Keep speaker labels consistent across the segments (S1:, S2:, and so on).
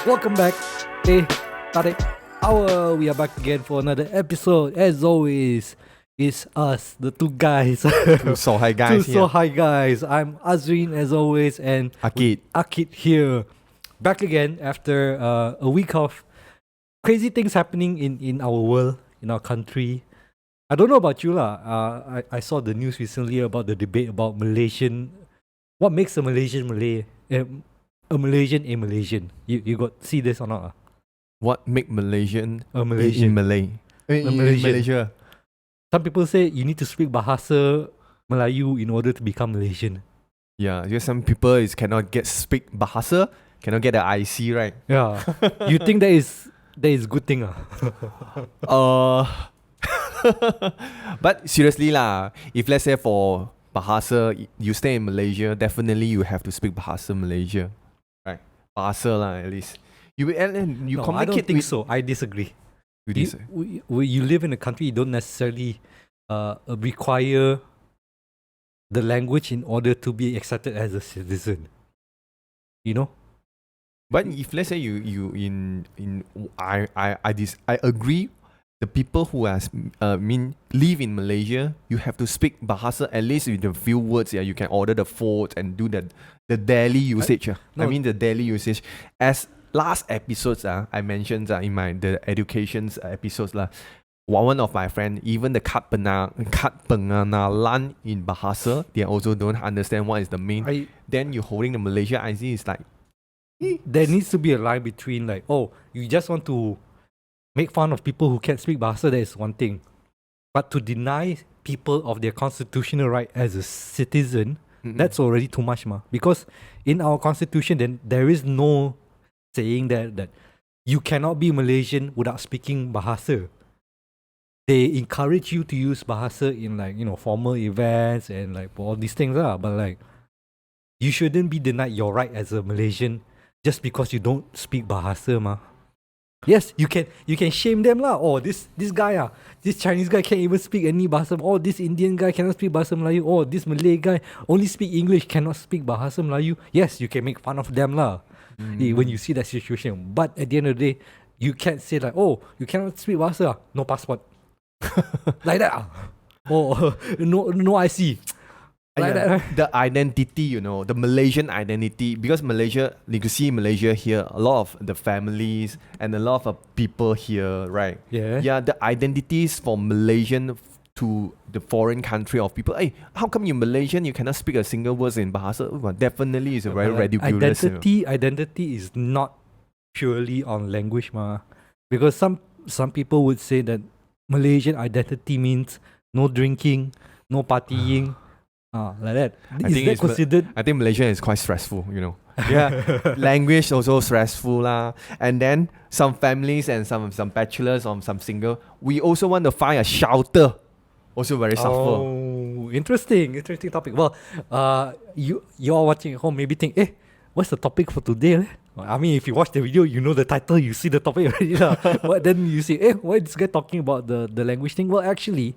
S1: Welcome back, Teh Tarik Hour. We are back again for another episode. As always, it's us, the two guys.
S2: So hi guys.
S1: Hi guys. I'm Azreen as always, and
S2: Ah Kit.
S1: Ah Kit here, back again after a week of crazy things happening in our world, in our country. I don't know about you lah. I saw the news recently about the debate about Malaysian. What makes a Malaysian Malay? A Malaysian a Malaysian. You got see this or not?
S2: What make Malaysian
S1: A Malaysian.
S2: in Malay? In Malaysia.
S1: Some people say you need to speak Bahasa Melayu in order to become Malaysian.
S2: Yeah, because some people cannot speak Bahasa, cannot get the IC, right?
S1: Yeah. You think that is good thing?
S2: But seriously lah, if let's say for Bahasa, you stay in Malaysia, definitely you have to speak Bahasa Malaysia. Right? Bahasa lah at least. You
S1: No, I don't think so. I disagree. You live in a country, you don't necessarily require the language in order to be accepted as a citizen. You know?
S2: But if let's say I agree. The people who live in Malaysia, you have to speak Bahasa at least with a few words. Yeah, you can order the food and do the daily usage. The daily usage. As last episodes, I mentioned in the education episodes one of my friend, even the kat pengenalan in Bahasa, they also don't understand what is the main. Then you holding the Malaysia IC is like.
S1: There needs to be a line between you just want to make fun of people who can't speak Bahasa, that is one thing. But to deny people of their constitutional right as a citizen, that's already too much, ma. Because in our constitution, then there is no saying that you cannot be Malaysian without speaking Bahasa. They encourage you to use Bahasa in formal events and all these things, but you shouldn't be denied your right as a Malaysian just because you don't speak Bahasa, ma. Yes, you can shame them lah. Oh, this guy this Chinese guy can't even speak any Bahasa. Oh, this Indian guy cannot speak Bahasa Melayu. Oh, this Malay guy only speak English, cannot speak Bahasa Melayu. Yes, you can make fun of them lah. When you see that situation. But at the end of the day, you can't say oh, you cannot speak Bahasa, no passport. Like that. Oh, no IC. Like that.
S2: The identity, the Malaysian identity, because Malaysia, you can see Malaysia here, a lot of the families and a lot of people here, right?
S1: Yeah.
S2: Yeah, the identities for Malaysian to the foreign country of people. Hey, how come you Malaysian, you cannot speak a single word in Bahasa? Well, definitely is a very ridiculous.
S1: Identity is not purely on language, ma. Because some people would say that Malaysian identity means no drinking, no partying. Like that.
S2: I think Malaysia is quite stressful, Yeah, language also stressful and then some families and some bachelors or some single, we also want to find a shelter, also very suffer.
S1: Oh, interesting topic. Well, you are watching at home, maybe think, what's the topic for today? I mean, if you watch the video, you know the title, you see the topic already. But then you say, why is this guy talking about the language thing? Well, actually,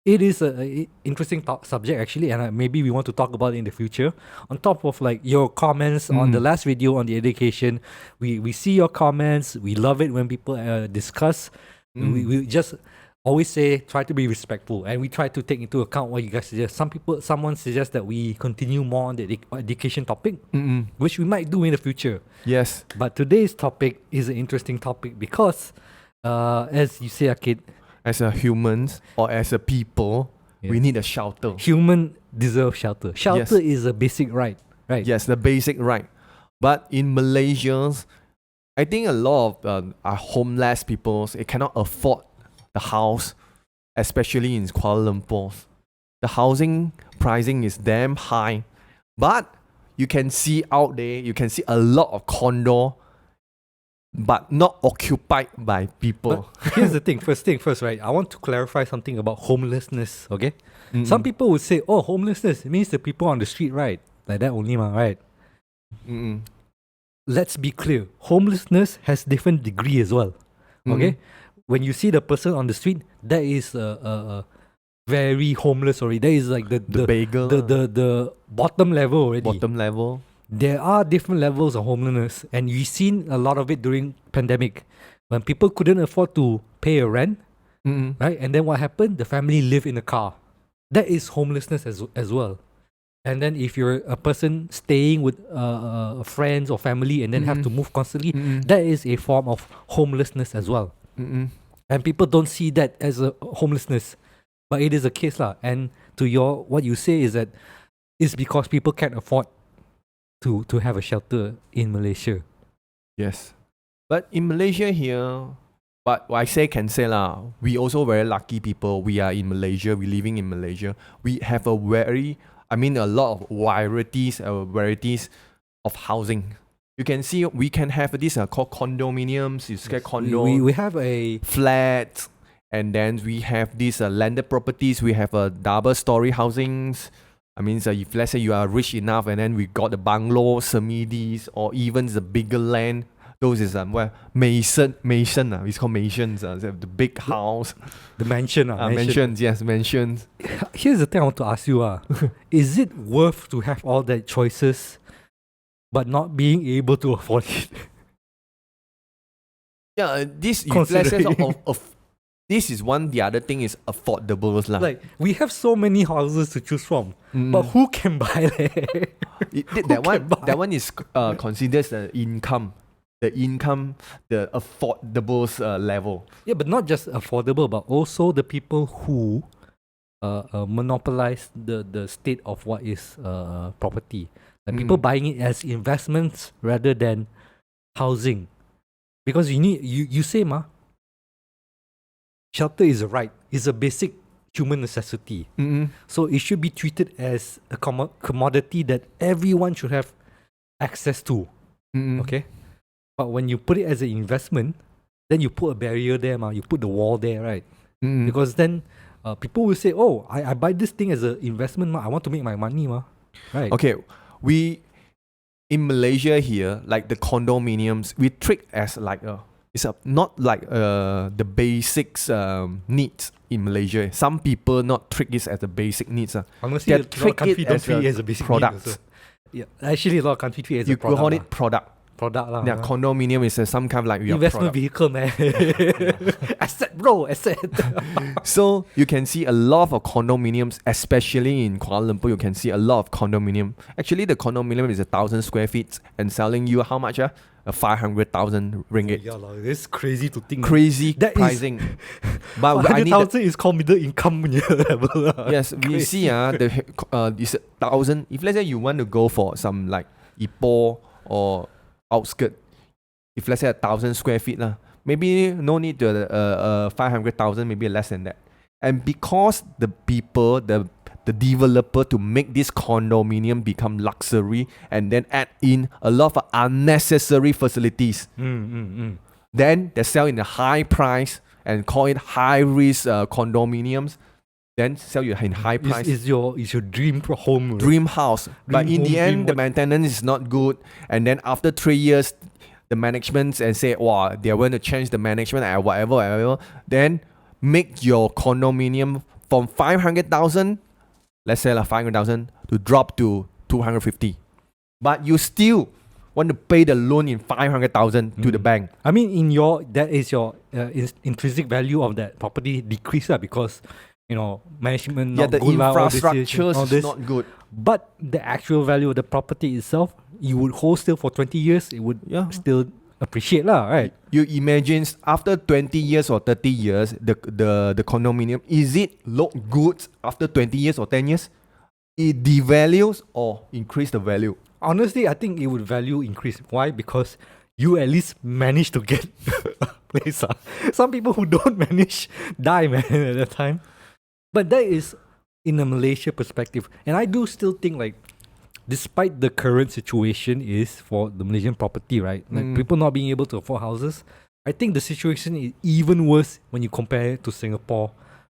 S1: it is an interesting subject actually, and maybe we want to talk about it in the future. On top of your comments on the last video on the education, we see your comments. We love it when people discuss. We just always say try to be respectful, and we try to take into account what you guys suggest. Someone suggests that we continue more on the education topic, which we might do in the future.
S2: Yes.
S1: But today's topic is an interesting topic because, as you say, Ah Kit,
S2: as a humans or as a people, we need a shelter.
S1: Human deserve shelter. Shelter is a basic right, right?
S2: Yes, the basic right. But in Malaysia, I think a lot of our homeless people, they cannot afford the house, especially in Kuala Lumpur. The housing pricing is damn high. But you can see out there, you can see a lot of condo but not occupied by people.
S1: But here's the thing, first, right? I want to clarify something about homelessness, okay? Some people would say, homelessness means the people on the street, right? Like that only, right? Let's be clear. Homelessness has different degree as well, okay? When you see the person on the street, that is very homeless already. That is like the
S2: beggar.
S1: the bottom level already.
S2: Bottom level.
S1: there are different levels of homelessness, and we've seen a lot of it during pandemic when people couldn't afford to pay a rent,
S2: Mm-mm.
S1: right? And then what happened? The family live in a car. That is homelessness as well. And then if you're a person staying with friends or family and then have to move constantly,
S2: Mm-mm.
S1: that is a form of homelessness as well.
S2: Mm-mm.
S1: And people don't see that as a homelessness, but it is a case lah. And to your what you say is that it's because people can't afford to have a shelter in Malaysia.
S2: Yes. But in Malaysia here, but I can say lah, we also very lucky people. We are in Malaysia, we living in Malaysia. We have a lot of varieties of housing. You can see we can have this called condominiums. You get condo
S1: We have a
S2: flats, and then we have these landed properties. We have double-story housings. I mean, so if let's say you are rich enough, and then we got the bungalow, samidis, or even the bigger land. Those is Mason. It's called Masons. The big house.
S1: the mansion.
S2: Mansions. Yes, mansions.
S1: Here's the thing I want to ask you. Is it worth to have all that choices but not being able to afford it?
S2: Yeah, this if
S1: Considering-
S2: let's say this is one. The other thing is affordable lah.
S1: Like, we have so many houses to choose from, but who can buy that?
S2: That one is considered the income. The affordable level.
S1: Yeah, but not just affordable, but also the people who monopolize the state of what is property. Like people buying it as investments rather than housing. Because you say, shelter is a right. It's a basic human necessity. So it should be treated as a commodity that everyone should have access to. Okay? But when you put it as an investment, then you put a barrier there, you put the wall there, right? Because then people will say, oh, I buy this thing as an investment, I want to make my money, right?
S2: Okay, we in Malaysia here, like the condominiums, we treat as like not like the basics needs in Malaysia. Some people not treat this as the basic needs.
S1: Honestly,
S2: They
S1: a lot of
S2: treat
S1: countries
S2: it
S1: don't
S2: as
S1: treat it
S2: a
S1: as a basic
S2: product.
S1: need also. Yeah, actually, a lot of countries treat it as
S2: You
S1: a product.
S2: call it product.
S1: Product lah.
S2: Yeah, condominium is some kind of like your
S1: investment
S2: product.
S1: vehicle, man. Asset, bro, asset.
S2: So you can see a lot of condominiums, especially in Kuala Lumpur. You can see a lot of condominium. Actually, the condominium is 1,000 square feet and selling you how much? 500,000 ringgit.
S1: Yeah, it's crazy to think.
S2: Crazy
S1: That is-
S2: pricing. But I need
S1: 100,000 is called middle income level. lah.
S2: yes, we see this 1,000. If let's say you want to go for some like Ipoh or outskirt, if let's say 1,000 square feet maybe no need to 500,000, maybe less than that. And because the people, the developer to make this condominium become luxury and then add in a lot of unnecessary facilities, then they sell in a high price and call it high risk condominiums. Then sell you in high price.
S1: Is your dream home. right?
S2: Dream house. But in
S1: home,
S2: the end,
S1: dream
S2: the
S1: what-
S2: maintenance is not good. And then after 3 years, the management and say, wow, they're going to change the management and whatever. Then make your condominium from 500,000, let's say 500,000, to drop to 250. But you still want to pay the loan in 500,000 to the bank.
S1: I mean, that is your intrinsic value of that property decrease because management not
S2: the
S1: good lah, all
S2: infrastructure
S1: all
S2: is
S1: this.
S2: not good.
S1: But the actual value of the property itself, you would hold still for 20 years, it would still appreciate lah, right?
S2: You imagine after 20 years or 30 years, the condominium, is it look good after 20 years or 10 years? It devalues or increase the value?
S1: Honestly, I think it would value increase. Why? Because you at least manage to get a place. Some people who don't manage die, man, at that time. But that is in a Malaysia perspective. And I do still think like, despite the current situation is for the Malaysian property, right? Like people not being able to afford houses, I think the situation is even worse when you compare it to Singapore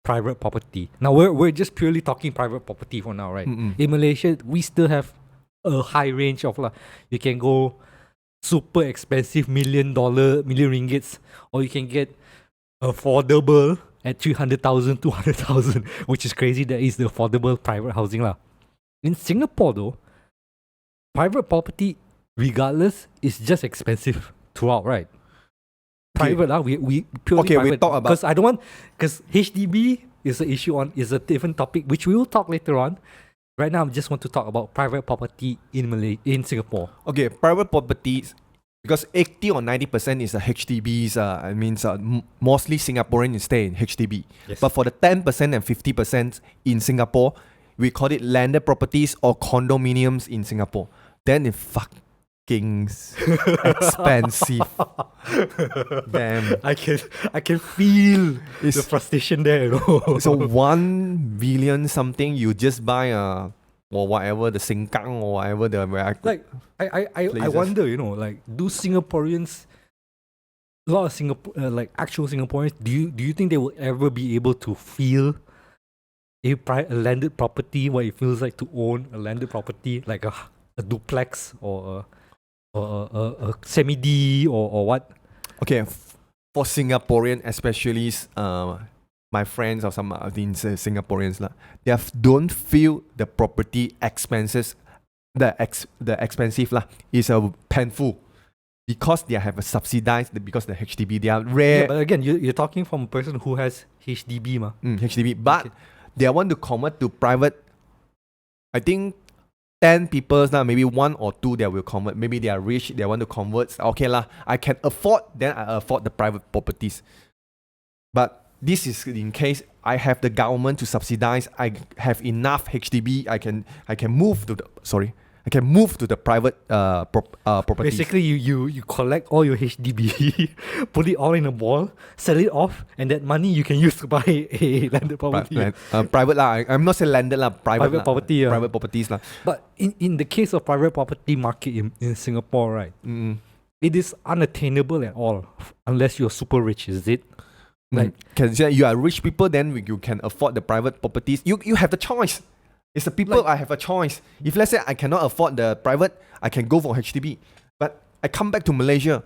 S1: private property. Now we're just purely talking private property for now, right? In Malaysia, we still have a high range of you can go super expensive million ringgits, or you can get affordable at 300,000, 200,000, which is crazy. That is the affordable private housing lah. In Singapore though, private property, regardless, is just expensive throughout, right?
S2: Okay.
S1: Private, we purely
S2: Okay, we
S1: private.
S2: talk about-
S1: Because I don't want, because HDB is an issue is a different topic, which we will talk later on. Right now, I just want to talk about private property in Singapore.
S2: Okay, private properties, because 80 or 90% is HDBs. I mean, mostly Singaporeans stay in HDB.
S1: Yes.
S2: But for the 10% and 50% in Singapore, we call it landed properties or condominiums in Singapore. Then it's fucking expensive. Damn.
S1: I can feel the
S2: It's,
S1: frustration there, you know.
S2: so 1 billion something, you just buy or whatever, the Sengkang or whatever the where
S1: like I
S2: places.
S1: wonder, you know, like do Singaporeans, a lot of like actual Singaporeans, do you think they will ever be able to feel a landed property, what it feels like to own a landed property, like a duplex or a semi-D or what?
S2: Okay, for Singaporean, especially my friends or some of these Singaporeans, they don't feel the property expenses, the expensive is painful because they have a subsidized because the HDB they are rare.
S1: Yeah, but again, you're talking from a person who has HDB, ma.
S2: HDB, but
S1: Okay.
S2: they want to convert to private. I think 10 people now, maybe 1 or 2 they will convert. Maybe they are rich, they want to convert. Okay lah, I can afford, then I afford the private properties. But this is in case I have the government to subsidize. I have enough HDB. I can move to the private properties.
S1: Basically, you collect all your HDB, put it all in a ball, sell it off, and that money you can use to buy a landed property.
S2: Private lah. I'm not saying landed lah. Private
S1: property.
S2: Private properties lah.
S1: But in the case of private property market in Singapore, right, it is unattainable at all unless you're super rich. Is it? Like,
S2: can say you are rich people, then you can afford the private properties. You have the choice. It's the people. I have a choice. If let's say I cannot afford the private, I can go for HDB. But I come back to Malaysia,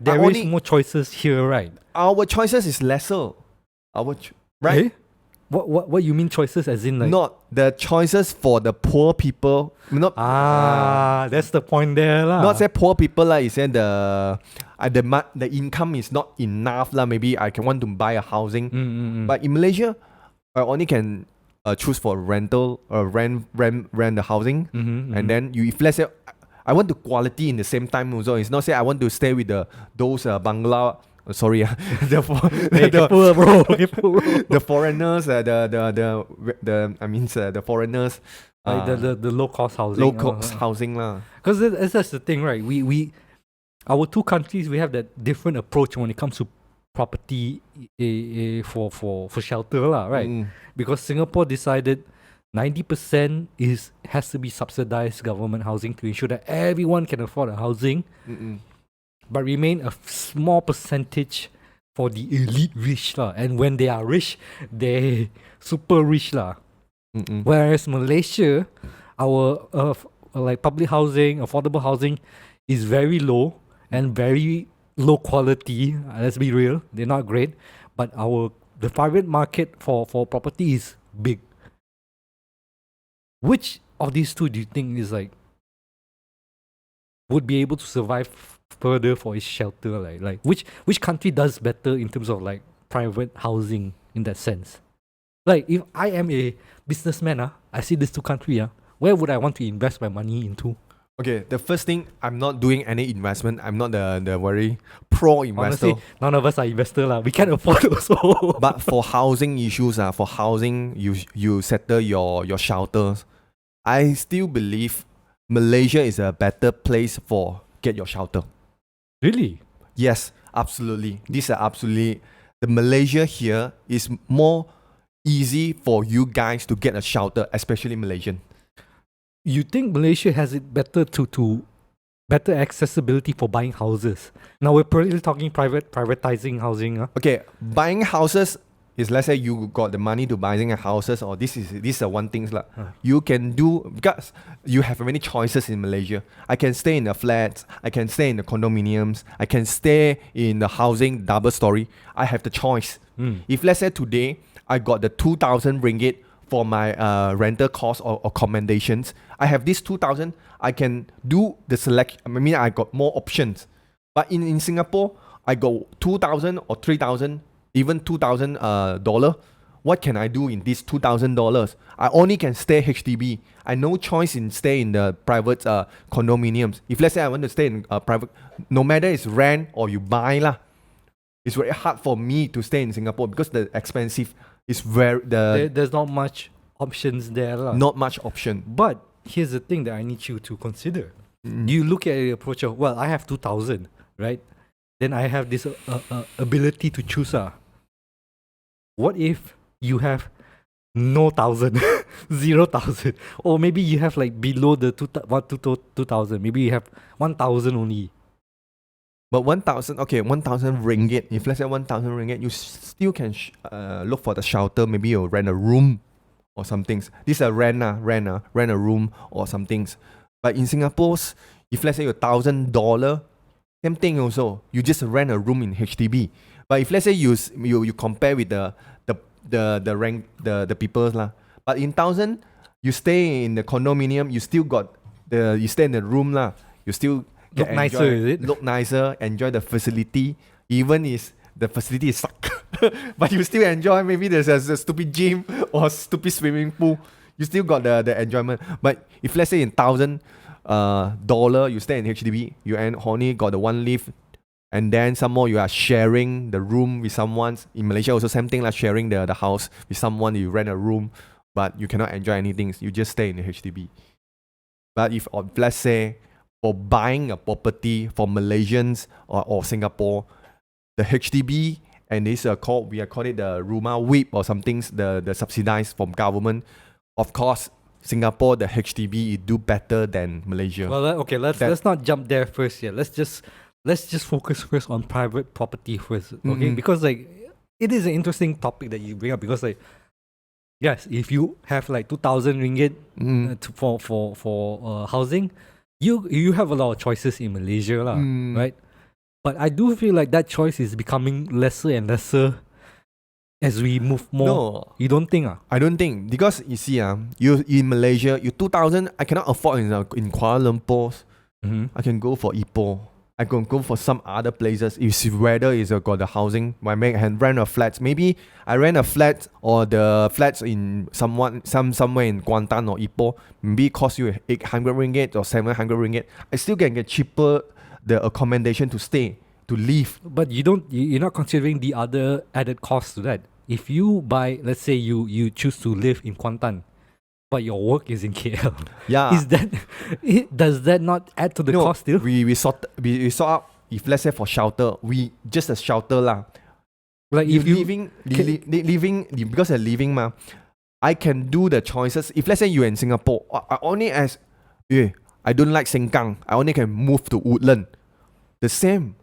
S1: there is more choices here, right?
S2: Our choices is lesser. Right?
S1: Eh? What you mean choices as in like?
S2: Not the choices for the poor people. Not
S1: that's the point there lah.
S2: not say poor people lah. You say the income is not enough lah. Maybe I can want to buy a housing. But in Malaysia, I only can choose for rental or rent the housing, and then if let's say I want the quality in the same time also. It's not say I want to stay with those bangla. Sorry, the foreigners, the foreigners,
S1: like the low cost housing.
S2: low cost housing lah.
S1: Because that's the thing, right? We our two countries, we have that different approach when it comes to property for shelter lah, right? Because Singapore decided 90% has to be subsidized government housing to ensure that everyone can afford a housing, but remain a small percentage for the elite rich lah. And when they are rich, they super rich lah. Whereas Malaysia, our like public housing, affordable housing is very low and very low quality. Let's be real, they're not great. But the private market for property is big. Which of these two do you think is like would be able to survive further for its shelter? Like which country does better in terms of like private housing in that sense? Like if I am a businessman, I see these two countries, where would I want to invest my money into?
S2: Okay, the first thing, I'm not doing any investment. I'm not the very pro investor.
S1: Honestly, none of us are investor lah. We can't afford also.
S2: But for housing issues, for housing, you settle your shelters. I still believe Malaysia is a better place for get your shelter.
S1: Really?
S2: Yes, absolutely. These are absolutely the Malaysia here is more easy for you guys to get a shelter, especially Malaysian.
S1: You think Malaysia has it better to better accessibility for buying houses? Now we're probably talking privatizing housing.
S2: Okay, buying houses is, let's say you got the money to buying a houses, or this is one thing you can do because you have many choices in Malaysia. I can stay in the flats, I can stay in the condominiums, I can stay in the housing double story. I have the choice. If let's say today I got the 2,000 ringgit for my rental cost or accommodations. I have this 2,000. I can do the select. I mean, I got more options. But in Singapore, I got 2,000 or 3,000, even $2,000. What can I do in this $2,000? I only can stay HDB. I no choice in stay in the private condominiums. If let's say I want to stay in private, no matter it's rent or you buy lah, it's very hard for me to stay in Singapore because the expensive is
S1: there's not much options there lah.
S2: Not much option.
S1: But here's the thing that I need you to consider. You look at the approach of, well, I have 2,000, right? Then I have this ability to choose. What if you have no 1,000, 0,000, or maybe you have like below the 2,000. Maybe you have 1,000 only.
S2: But 1,000, okay, 1,000 ringgit. If let's say 1,000 ringgit, you still can look for the shelter. Maybe you'll rent a room or some things. This is a rent a room or some things. But in Singapore, if let's say you're $1,000, same thing also. You just rent a room in HDB. But if let's say you compare with the rank the people's lah. But in 1,000, you stay in the condominium. You still got you stay in the room lah. You still
S1: Look nicer, is it?
S2: Look nicer, enjoy the facility. Even if the facility is suck, but you still enjoy. Maybe there's a stupid gym or stupid swimming pool. You still got the enjoyment. But if let's say in $1,000 you stay in HDB, you only got the one lift, and then some more you are sharing the room with someone. In Malaysia also same thing like sharing the house with someone. You rent a room, but you cannot enjoy anything. You just stay in the HDB. But if let's say for buying a property for Malaysians or Singapore, the HDB and this we call it the Rumah WIP or something, the subsidized from government. Of course, Singapore, the HDB, it do better than Malaysia.
S1: Well, okay, let's not jump there first. Yeah, let's just focus first on private property first. Okay, because like it is an interesting topic that you bring up because like yes, if you have like 2,000 ringgit for housing, you have a lot of choices in Malaysia lah, right? But I do feel like that choice is becoming lesser and lesser as we move more.
S2: No.
S1: You don't think?
S2: I don't think. Because you see, you in Malaysia, you 2,000, I cannot afford in Kuala Lumpur. I can go for Ipoh. I can go for some other places. If whether is got the housing, I can rent a flat. Maybe I rent a flat or the flats in somewhere in Kuantan or Ipoh. Maybe cost you 800 ringgit or 700 ringgit. I still can get cheaper the accommodation to stay, to live.
S1: But you're not considering the other added costs to that. If you buy, let's say you choose to live in Kuantan, but your work is in KL.
S2: Yeah.
S1: Does that not add to the cost still?
S2: We sort out, if let's say for shelter, we just a shelter lah.
S1: Like if you
S2: living because of living ma, I can do the choices. If let's say you're in Singapore, I only I don't like Sengkang. I only can move to Woodland. The same.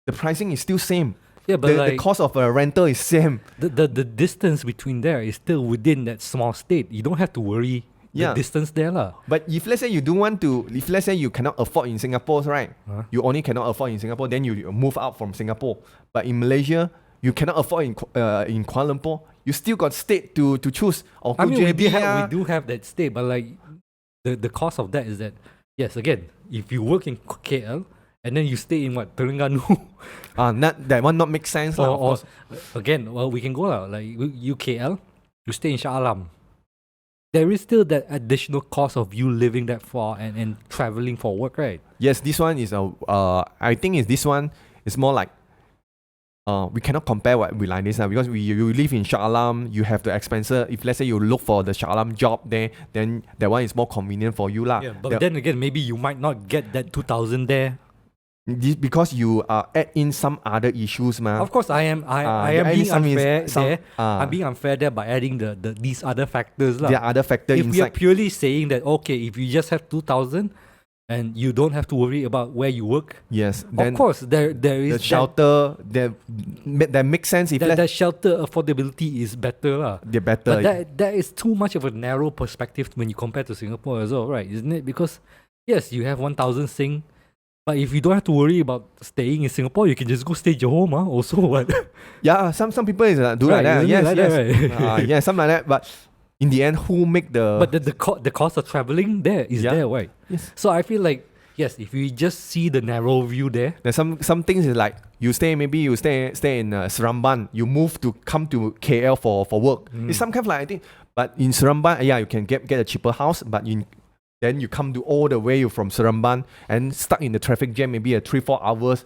S2: The pricing is still same.
S1: Yeah, but
S2: the cost of a rental is same.
S1: The distance between there is still within that small state. You don't have to worry the distance there lah.
S2: But if let's say you don't want to, if let's say you cannot afford in Singapore, right? You only cannot afford in Singapore, then you move out from Singapore. But in Malaysia, you cannot afford in Kuala Lumpur. You still got state to choose. Or
S1: I mean, we do have that state, but like the cost of that is that yes, again, if you work in KL. And then you stay in what? Terengganu?
S2: Not that one not make sense.
S1: Or again, well, we can go out. Like UKL, you stay in Shah Alam. There is still that additional cost of you living that far and traveling for work, right?
S2: Yes, this one is I think this one is more like we cannot compare what we like this now because you live in Shah Alam, you have the expenses. If let's say you look for the Shah Alam job there, then that one is more convenient for you lah.
S1: Yeah, but then again, maybe you might not get that 2,000 there.
S2: Because you add in some other issues, man.
S1: Of course, I am being unfair there. I'm being unfair there by adding these other factors, lah.
S2: There are other factors
S1: if
S2: inside.
S1: we are purely saying that okay, if you just have 2,000 and you don't have to worry about where you work,
S2: yes,
S1: then of course there is
S2: the shelter. That makes sense. If
S1: that shelter affordability is better, lah.
S2: They're better.
S1: But that is too much of a narrow perspective when you compare to Singapore as well, right? Isn't it? Because yes, you have 1,000 Sing. But if you don't have to worry about staying in Singapore, you can just go stay at your home, also what?
S2: Yeah, some people do
S1: right,
S2: like that. Yes,
S1: like
S2: yes.
S1: that, right?
S2: Yeah, something like that. But in the end, who make the...
S1: But the cost of traveling there is
S2: Yeah.
S1: there, right?
S2: Yes.
S1: So I feel like, yes, if we just see the narrow view there,
S2: There's some things is like you stay in Seremban, you move to come to KL for work. It's some kind of like, I think, but in Seremban, yeah, you can get a cheaper house, but then you come to all the way from Seremban and stuck in the traffic jam maybe 3-4 hours.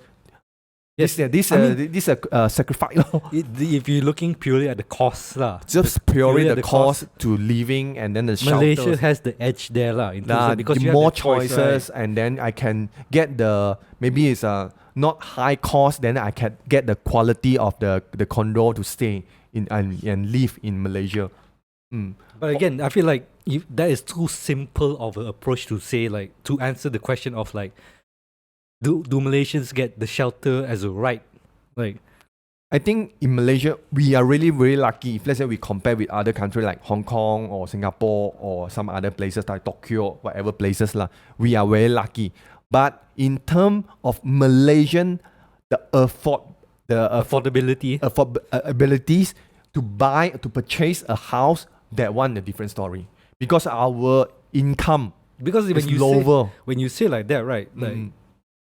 S1: yes,
S2: This sacrifice.
S1: if you're looking purely at the cost,
S2: Just purely
S1: purely
S2: the
S1: at the
S2: cost to living and then the
S1: Malaysia
S2: shelters.
S1: has the edge there, in terms of, because
S2: the
S1: you
S2: more
S1: have the choice,
S2: choices, and then I can get maybe it's not high cost, then I can get the quality of the condo to stay in and live in Malaysia.
S1: But again, I feel like that is too simple of an approach to say, like, to answer the question of like, do Malaysians get the shelter as a right? Like,
S2: I think in Malaysia we are really very lucky. If let's say we compare with other countries like Hong Kong or Singapore or some other places like Tokyo, whatever places lah, we are very lucky. But in terms of Malaysian, the
S1: affordability.
S2: abilities to purchase a house, that one a different story, because our income
S1: Because
S2: is lower.
S1: when you say like that, right? Like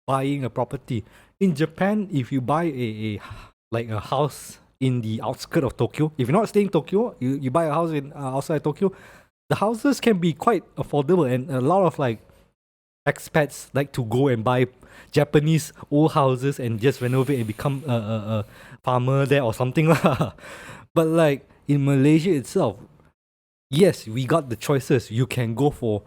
S1: buying a property in Japan, if you buy a house in the outskirts of Tokyo, if you're not staying in Tokyo, you buy a house in outside Tokyo, the houses can be quite affordable, and a lot of like expats like to go and buy Japanese old houses and just renovate and become a farmer there or something lah. But like in Malaysia itself, yes, we got the choices. You can go for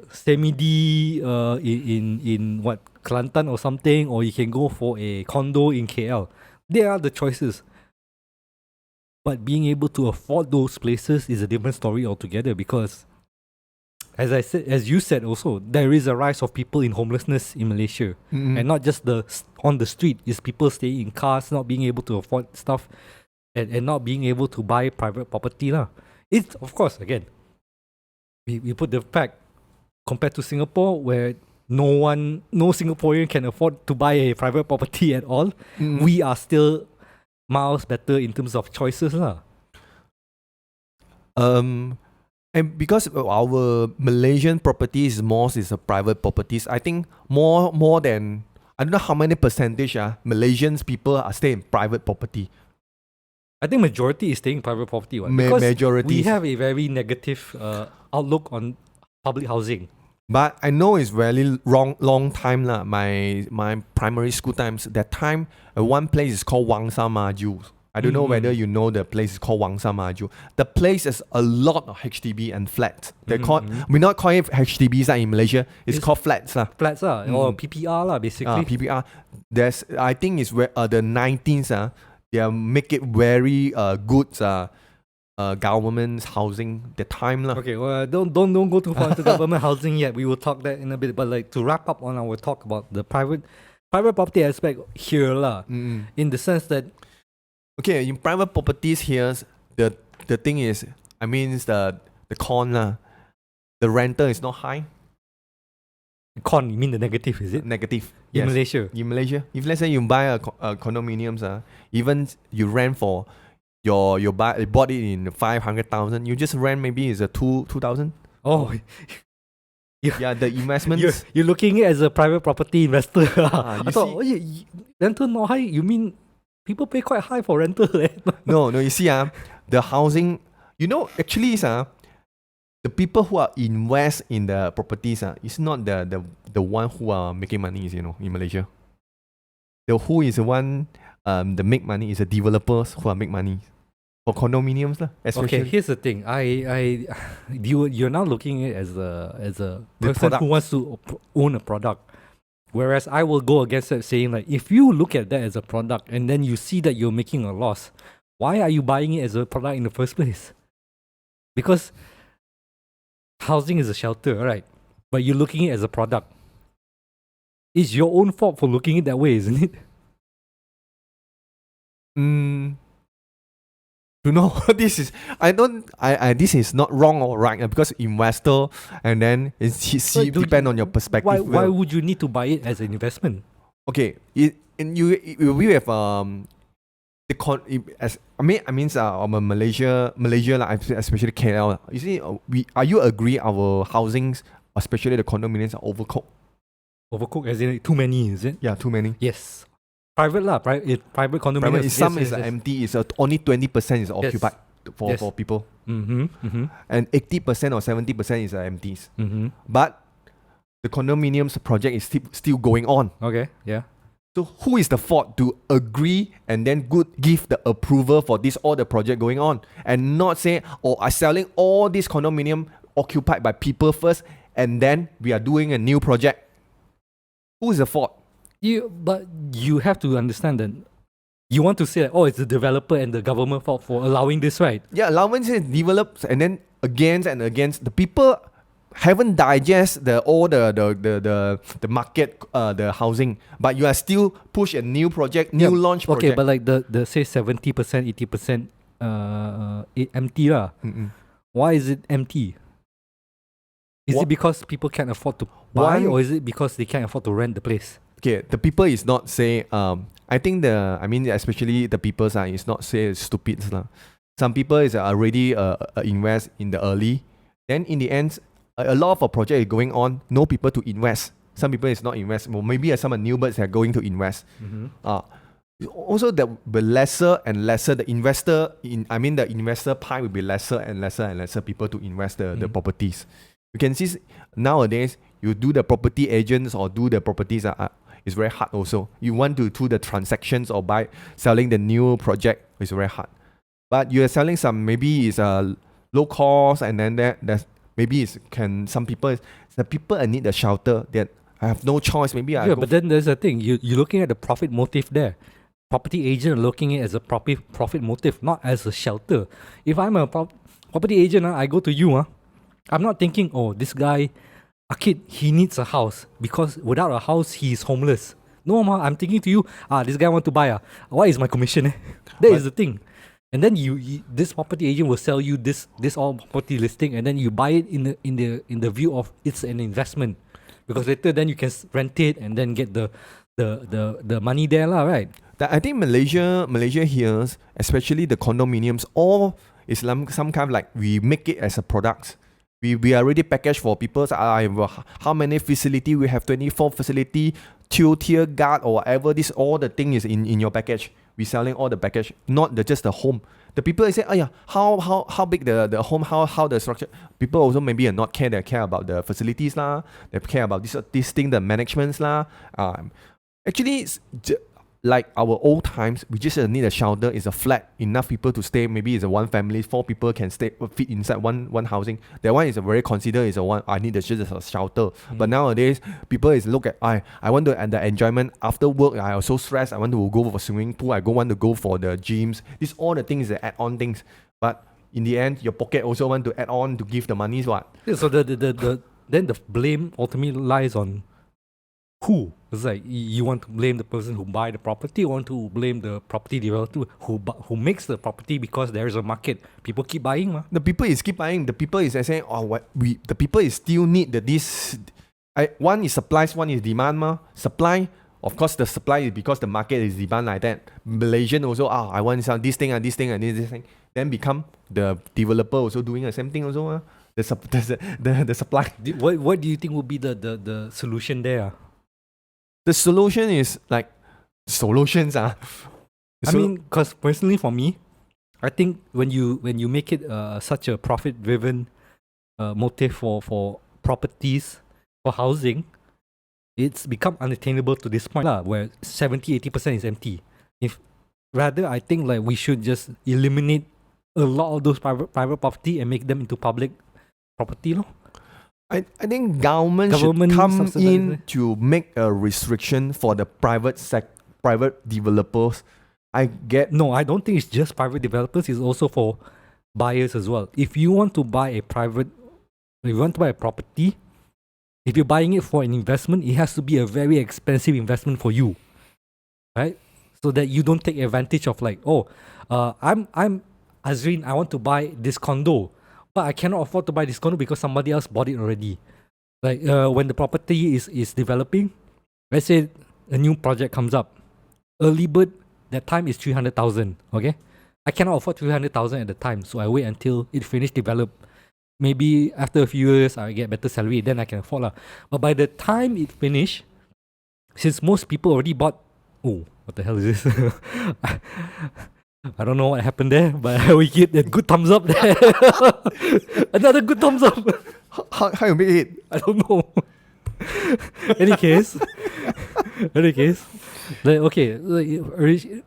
S1: semi-D in what, Kelantan or something, or you can go for a condo in KL. There are the choices. But being able to afford those places is a different story altogether, because as you said also, there is a rise of people in homelessness in Malaysia. And not just on the street, it's people staying in cars, not being able to afford stuff, and not being able to buy private property lah. It's, of course, again, we put the fact compared to Singapore, where no Singaporean can afford to buy a private property at all. We are still miles better in terms of choices lah.
S2: And because our Malaysian properties is a private properties, I think more than, I don't know how many percentage Malaysians people are staying in private property.
S1: I think majority is staying in private property, right? Because
S2: Majority.
S1: we have a very negative outlook on public housing.
S2: But I know it's very long time lah. My primary school times, that time one place is called Wang Sa Maju. I don't know whether you know the place is called Wang Sa Maju. The place is a lot of HDB and flats. They we not call it HDBs in Malaysia. It's called flats lah.
S1: Flats or PPR lah, basically.
S2: PPR. I think it's where the 19s they make it very good government housing the time lah.
S1: Okay, well, don't go too far into government housing yet. We will talk that in a bit. But like, to wrap up on our talk about the private property aspect here lah, in the sense that,
S2: okay, in private properties here, the thing is, I mean, it's the con lah. The rental is not high.
S1: con, you mean the negative, is it?
S2: Negative.
S1: In
S2: Yes.
S1: Malaysia.
S2: In Malaysia, if let's say you buy a condominiums, even you rent for you bought it in 500,000, you just rent maybe is a 2,000.
S1: Oh,
S2: Yeah, the investments.
S1: you're looking at it as a private property investor.
S2: you
S1: I thought, rental not high. You mean people pay quite high for rental?
S2: No, you see, the housing, actually, the people who are invest in the properties, it's not the one who are making money, in Malaysia. Who is the one the make money is the developers who are make money for condominiums lah. Especially.
S1: Okay, here's the thing. You're now looking at it as a
S2: The
S1: person
S2: product.
S1: who wants to own a product. Whereas I will go against it, saying like, if you look at that as a product and then you see that you're making a loss, why are you buying it as a product in the first place? Because housing is a shelter, right? But you're looking at it as a product. It's your own fault for looking at it that way, isn't it?
S2: You know, this is not wrong or right, because investor, and then
S1: But
S2: depend on your perspective.
S1: Why would you need to buy it as an investment?
S2: Okay, we have Malaysia lah, especially KL. You see, you agree our housings, especially the condominiums, are overcooked?
S1: Overcooked as in too many, is it?
S2: Yeah, too many.
S1: Yes. Private lah, private condominiums.
S2: Some is empty. It's only 20% is occupied for people, and 80% or 70% is empties. But the condominiums project is still going on.
S1: Okay, yeah.
S2: So who is the fault to agree and then give the approval for all the project going on, and not say, oh, I'm selling all this condominium occupied by people first, and then we are doing a new project. Who is the fault?
S1: But you have to understand that you want to say that, oh, it's the developer and the government fault for allowing this, right?
S2: Yeah, allowance is developed, and then against and against. The people haven't digest the market, the housing, but you are still push a new project, launch project.
S1: Okay, but like the say 70%, 80% empty lah. Why is it empty? Is it because people can't afford to buy, or is it because they can't afford to rent the place?
S2: Okay, the people is not say I think especially the people is not say stupid lah. Some people is already invest in the early, then in the end a lot of a project is going on, no people to invest. Some people is not invest. Well, maybe some new birds are going to invest. Also, the lesser and lesser the investor the investor pie will be lesser and lesser and lesser people to invest the properties. You can see nowadays you do the property agents or do the properties it's very hard also. You want to do the transactions or selling the new project, it's very hard. But you are selling some, maybe it's low cost, and then there's maybe some people need the shelter that I have no choice. Maybe
S1: but then there's a thing. You're looking at the profit motive there. Property agent looking at it as a profit motive, not as a shelter. If I'm a property agent, I go to you. I'm not thinking, oh, this guy, Ah Kit, he needs a house because without a house, he's homeless. No, I'm thinking to you, this guy want to buy. What is my commission? That is the thing. And then you this property agent will sell you this all property listing, and then you buy it in the view of it's an investment, because later then you can rent it and then get the money there lah, right?
S2: I think Malaysia here, especially the condominiums, all is some kind of like we make it as a product. We already packaged for people. How many facility we have? 24 facility, tier guard or whatever. This all the thing is in your package. We selling all the package, not just the home. The people say, how big the home, how the structure. People also maybe are not care. They care about the facilities lah. They care about this thing, the managements lah. Actually, it's like our old times, we just need a shelter. It's a flat, enough people to stay. Maybe it's a one family, 4 people can fit inside one housing. That one is a very considered is a one. I need just a shelter. But nowadays, people is look at I want to, and the enjoyment after work. I was so stressed. I want to go for swimming pool. Want to go for the gyms. These all the things that add on things. But in the end, your pocket also want to add on to give the money. What?
S1: Yeah, so then the blame ultimately lies on who? It's like you want to blame the person who buy the property, or want to blame the property developer who makes the property because there is a market. People keep buying.
S2: The people is keep buying. The people is saying, the people is still need this. One is supplies, one is demand. Supply, of course, the supply is because the market is demand like that. Malaysian also, I want to sell this thing and this thing and this thing. Then become the developer also doing the same thing also. The supply.
S1: What do you think would be the solution there?
S2: The solution is like solutions.
S1: Because personally for me, I think when you make it such a profit-driven motive for properties, for housing, it's become unattainable to this point where 70-80% is empty. I think like we should just eliminate a lot of those private property and make them into public property.
S2: I think government should come in to make a restriction for the private developers.
S1: No, I don't think it's just private developers. It's also for buyers as well. If you want to buy a property, if you're buying it for an investment, it has to be a very expensive investment for you, right? So that you don't take advantage of like, I'm Azreen, I want to buy this condo, but I cannot afford to buy this condo because somebody else bought it already. Like when the property is developing, let's say a new project comes up, early bird that time is 300,000. Okay, I cannot afford 300,000 at the time, so I wait until it finished develop. Maybe after a few years I get better salary, then I can afford lah. But by the time it finished, since most people already bought, oh, what the hell is this? I don't know what happened there, but we get a good thumbs up there. Another good thumbs up.
S2: How you make it?
S1: I don't know. any case, okay.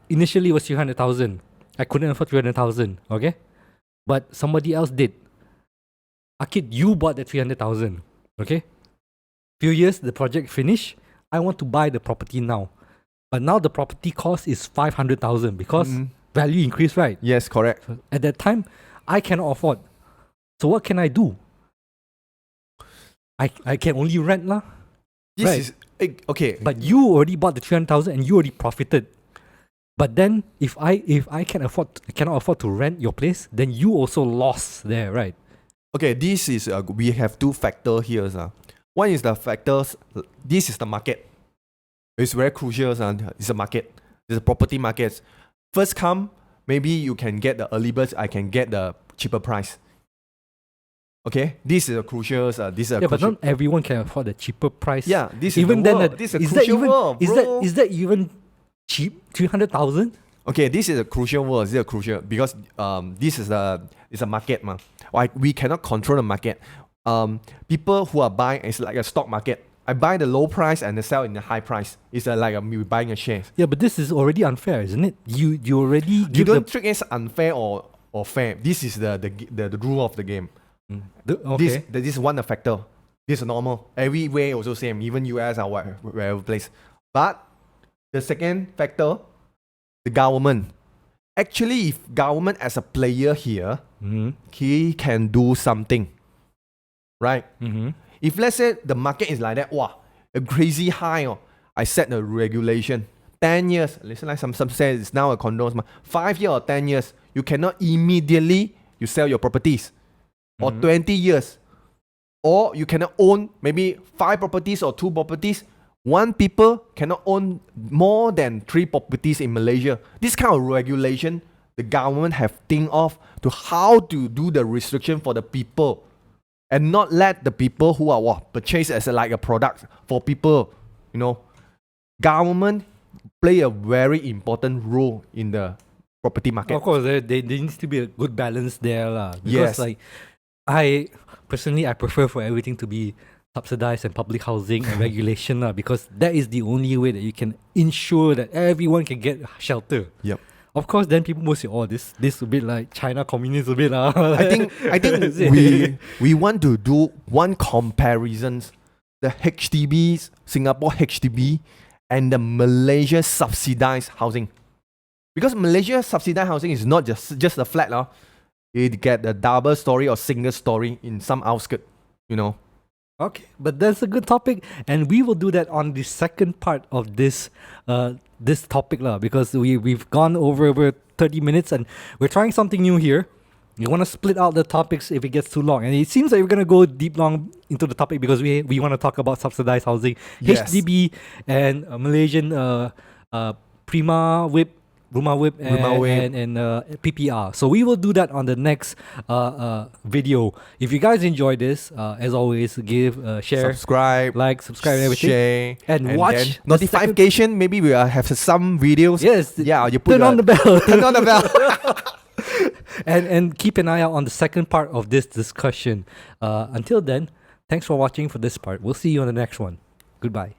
S1: Initially it was 300,000. I couldn't afford 300,000. Okay, but somebody else did. Ah Kit, you bought that 300,000. Okay, few years the project finished. I want to buy the property now, but now the property cost is 500,000 because value increased, right?
S2: Yes, correct.
S1: So at that time, I cannot afford. So what can I do? I can only rent lah.
S2: This
S1: Right.
S2: is okay.
S1: But you already bought the 300,000 and you already profited. But then if I cannot afford to rent your place, then you also lost there, right?
S2: Okay, this is we have two factors here. One is the factors. This is the market. It's very crucial. It's a market. It's a property market. First come, maybe you can get the early birds. I can get the cheaper price. Okay, this is a crucial. This is a
S1: Yeah, but
S2: crucial.
S1: not everyone can afford the cheaper price.
S2: Yeah, this is
S1: even
S2: the
S1: then,
S2: world. This is a
S1: is that
S2: crucial
S1: even
S2: world, bro.
S1: is that even cheap? 300,000.
S2: Okay, this is a crucial word. This is a crucial because this is a market, ma. Like we cannot control the market. People who are buying is like a stock market. I buy the low price and I sell in the high price. It's like me buying a share.
S1: Yeah, but this is already unfair, isn't it? You already
S2: You
S1: give
S2: don't treat it as unfair or fair. This is the rule of the game.
S1: okay.
S2: This is one factor. This is normal. Everywhere also same. Even US or wherever place. But the second factor, the government. Actually, if government as a player here, he can do something, right? If let's say the market is like that, wow, a crazy high, I set a regulation. 10 years, listen like some say it's now a condos, 5 years or 10 years, you cannot immediately you sell your properties. Or 20 years. Or you cannot own maybe 5 properties or 2 properties. One people cannot own more than 3 properties in Malaysia. This kind of regulation, the government have think of to how to do the restriction for the people. And not let the people who are purchased as like a product for people, government play a very important role in the property market.
S1: Of course, there needs to be a good balance there, lah.
S2: Yes.
S1: Because I prefer for everything to be subsidized and public housing and regulation, lah. Because that is the only way that you can ensure that everyone can get shelter.
S2: Yep.
S1: Of course, then people will say, "Oh, this a bit like China communist a bit, lah."
S2: I think we want to do one comparisons, the HDBs, Singapore HDB, and the Malaysia subsidized housing. Because Malaysia subsidized housing is not just a flat, it get a double story or single story in some outskirts,
S1: Okay, but that's a good topic, and we will do that on the second part of this this topic, lah. Because we've gone over 30 minutes, and we're trying something new here. We want to split out the topics if it gets too long, and it seems like we're gonna go long into the topic because we want to talk about subsidized housing,
S2: Yes.
S1: HDB, and Malaysian Prima Whip. Rumah Whip and PPR. So we will do that on the next video. If you guys enjoy this, as always, give share,
S2: subscribe,
S1: subscribe, and everything,
S2: share,
S1: and watch
S2: then
S1: the
S2: notification. Maybe we will have some videos.
S1: Yes,
S2: Yeah, you put
S1: turn on the bell.
S2: Turn on the bell.
S1: and keep an eye out on the second part of this discussion. Until then, thanks for watching for this part. We'll see you on the next one. Goodbye.